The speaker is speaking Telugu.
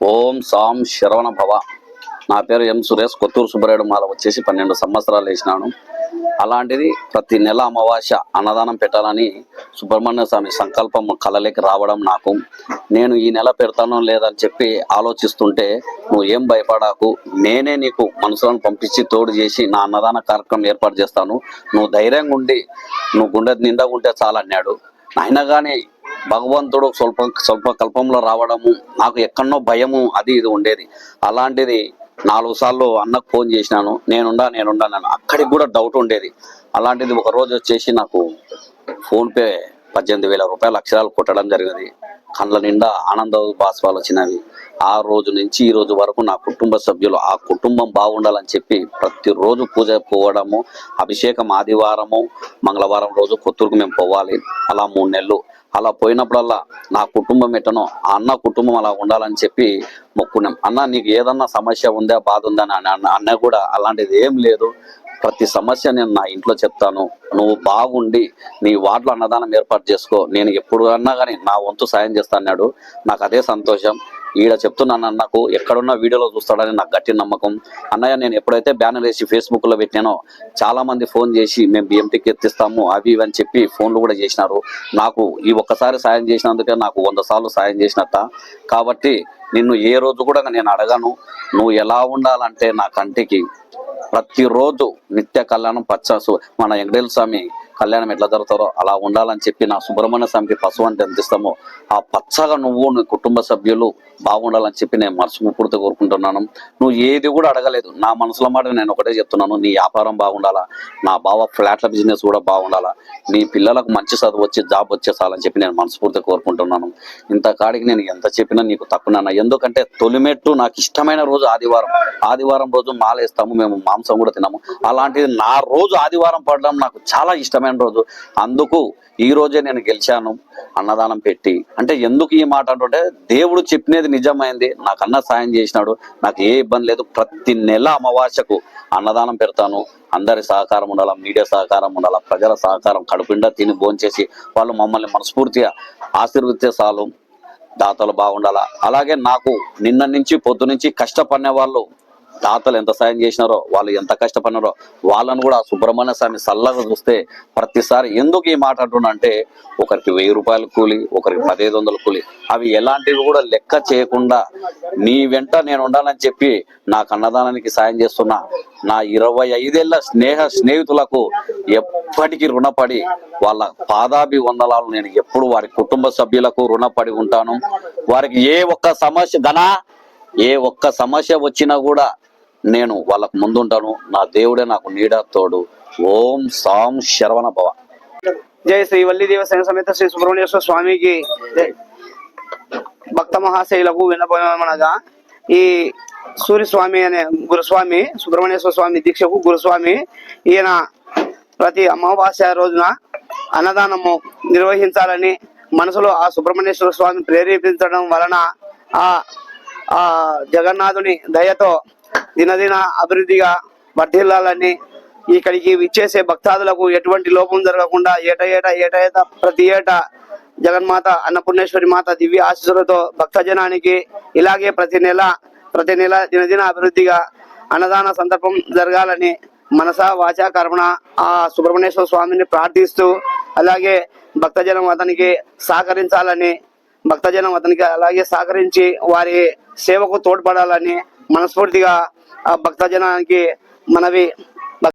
ఓం సాం శరవణ భవ. నా పేరు ఎం సురేష్. కొత్తూరు సుబ్బరాయుడు మాల వచ్చేసి 12 సంవత్సరాలు వేసినాను. అలాంటిది ప్రతి నెల అమావాస్య అన్నదానం పెట్టాలని సుబ్రహ్మణ్య స్వామి సంకల్పం కలలేకి రావడం నాకు. నేను ఈ నెల పెడతానో లేదని చెప్పి ఆలోచిస్తుంటే, నువ్వు ఏం భయపడాకు, నేనే నీకు మనుషులను పంపించి తోడు చేసి నా అన్నదాన కార్యక్రమం ఏర్పాటు చేస్తాను, నువ్వు ధైర్యంగా ఉండి నువ్వు గుండె నిండా ఉంటే చాలన్నాడు. అయినా కానీ భగవంతుడు స్వల్ప కల్పంలో రావడము, నాకు ఎక్కడనో భయము అది ఇది ఉండేది. అలాంటిది 4 సార్లు అన్నకు ఫోన్ చేసినాను, నేనుండాను. అక్కడికి కూడా డౌట్ ఉండేది. అలాంటిది ఒక రోజు వచ్చేసి నాకు ఫోన్పే 18,000 రూపాయలు అక్షరాలు కొట్టడం జరిగింది. కళ్ళ నిండా ఆనంద బాష్పాలు వచ్చినవి. ఆ రోజు నుంచి ఈ రోజు వరకు నా కుటుంబ సభ్యులు, ఆ కుటుంబం బాగుండాలని చెప్పి ప్రతిరోజు పూజ పోవడము, అభిషేకం ఆదివారము మంగళవారం రోజు కొత్తూరుకు మేము పోవాలి. అలా 3 నెలలు అలా పోయినప్పుడల్లా నా కుటుంబం ఎట్టనో ఆ అన్న కుటుంబం అలా ఉండాలని చెప్పి మొక్కున్నాం. అన్న నీకు ఏదన్నా సమస్య ఉందా, బాధ ఉందా అని అన్న కూడా అలాంటిది ఏం లేదు, ప్రతి సమస్య నేను నా ఇంట్లో చెప్తాను, నువ్వు బాగుండి నీ వార్డులో అన్నదానం ఏర్పాటు చేసుకో, నేను ఎప్పుడు అన్నా కానీ నా వంతు సాయం చేస్తా అన్నాడు. నాకు అదే సంతోషం. ఈడ చెప్తున్నాను అన్నకు, ఎక్కడున్న వీడియోలో చూస్తాడని నాకు గట్టి నమ్మకం. అన్నయ్య నేను ఎప్పుడైతే బ్యానర్ వేసి ఫేస్బుక్లో పెట్టానో చాలా మంది ఫోన్ చేసి మేము బిఎంటీకి ఎత్తిస్తాము అవి ఇవి అని చెప్పి ఫోన్లు కూడా చేసినారు. నాకు ఈ ఒక్కసారి సాయం చేసినందుకే నాకు 100 సార్లు సాయం చేసినట్ట. కాబట్టి నిన్ను ఏ రోజు కూడా నేను అడగను. నువ్వు ఎలా ఉండాలంటే నా కంటికి ప్రతిరోజు నిత్య కళ్యాణం మన వెంకటేశ్వర స్వామి కళ్యాణం ఎట్లా జరుగుతారో అలా ఉండాలని చెప్పి నా సుబ్రహ్మణ్య స్వామికి పశువు అంటే ఎంత ఇస్తామో ఆ పచ్చగా నువ్వు నీ కుటుంబ సభ్యులు బాగుండాలని చెప్పి నేను మనస్ఫూర్తిగా కోరుకుంటున్నాను. నువ్వు ఏది కూడా అడగలేదు, నా మనసులో మాట నేను ఒకటే చెప్తున్నాను, నీ వ్యాపారం బాగుండాలా, నా బావ ఫ్లాట్ల బిజినెస్ కూడా బాగుండాలా, నీ పిల్లలకు మంచి చదువు వచ్చి జాబ్ వచ్చేసాలని చెప్పి నేను మనస్ఫూర్తిగా కోరుకుంటున్నాను. ఇంత కాడికి నేను ఎంత చెప్పినా నీకు తక్కువ. ఎందుకంటే తొలిమెట్టు నాకు ఇష్టమైన రోజు ఆదివారం రోజు మాలేస్తాము, మేము మాంసం కూడా తినము. అలాంటిది నా రోజు ఆదివారం పడడం నాకు చాలా ఇష్టమైన రోజు. అందుకు ఈ రోజే నేను గెలిచాను అన్నదానం పెట్టి. అంటే ఎందుకు ఈ మాట అంటుంటే, దేవుడు చెప్పినది నిజమైంది. నాకు అన్న సాయం చేసినాడు, నాకు ఏ ఇబ్బంది లేదు. ప్రతి నెల అమావాస్యకు అన్నదానం పెడతాను. అందరి సహకారం ఉండాలా, మీడియా సహకారం ఉండాలా, ప్రజల సహకారం, కడుపుండా తిని భోంచేసి వాళ్ళు మమ్మల్ని మనస్ఫూర్తిగా ఆశీర్వదిస్తే చాలు. దాతలు బాగుండాలా. అలాగే నాకు నిన్న నుంచి పొద్దు నుంచి కష్టపడిన వాళ్ళు, దాతలు ఎంత సాయం చేసినారో, వాళ్ళు ఎంత కష్టపడినారో వాళ్ళను కూడా సుబ్రహ్మణ్య స్వామి సల్లగా చూస్తే ప్రతిసారి. ఎందుకు ఈ మాట అంటున్నా అంటే, ఒకరికి 1000 రూపాయల కూలి, ఒకరికి 1500 కూలి, అవి ఎలాంటివి కూడా లెక్క చేయకుండా నీ వెంట నేను ఉండాలని చెప్పి నాకు అన్నదానానికి సాయం చేస్తున్నా నా 25 ఏళ్ల స్నేహితులకు ఎప్పటికీ రుణపడి వాళ్ళ పాదాభివందనాలు నేను ఎప్పుడు వారి కుటుంబ సభ్యులకు రుణపడి ఉంటాను. వారికి ఏ ఒక్క సమస్య వచ్చినా కూడా నేను వాళ్ళకు ముందుంటాను. నా దేవుడే నాకు నీడ తోడు. ఓం సాం శరవణ భవ. జై శ్రీ వల్లి దేవసేన సమేత శ్రీ సుబ్రహ్మణ్యేశ్వర స్వామికి జై. భక్త మహాశైలకు విన్నపమనగా, ఈ సూర్యస్వామి అనే గురుస్వామి, సుబ్రహ్మణ్యేశ్వర స్వామి దీక్షకు గురుస్వామి, ఈయన ప్రతి అమావాస్య రోజున అన్నదానము నిర్వహించాలని మనసులో ఆ సుబ్రహ్మణ్యేశ్వర స్వామి ప్రేరేపించడం వలన ఆ జగన్నాథుని దయతో దినదిన అభివృద్ధిగా వర్ధిల్లాలని, ఇక్కడికి విచ్చేసే భక్తాదులకు ఎటువంటి లోపం జరగకుండా ప్రతి ఏటా జగన్మాత అన్నపూర్ణేశ్వరి మాత దివ్య ఆశీస్సులతో భక్తజనానికి ఇలాగే ప్రతి నెల దినదిన అభివృద్ధిగా అన్నదాన సందర్భం జరగాలని మనసా వాచా కర్మణ ఆ సుబ్రహ్మణ్యేశ్వర స్వామిని ప్రార్థిస్తూ, అలాగే భక్తజనం అతనికి అలాగే సహకరించి వారి సేవకు తోడ్పడాలని మనస్ఫూర్తిగా ఆ భక్తజనానికి మనవి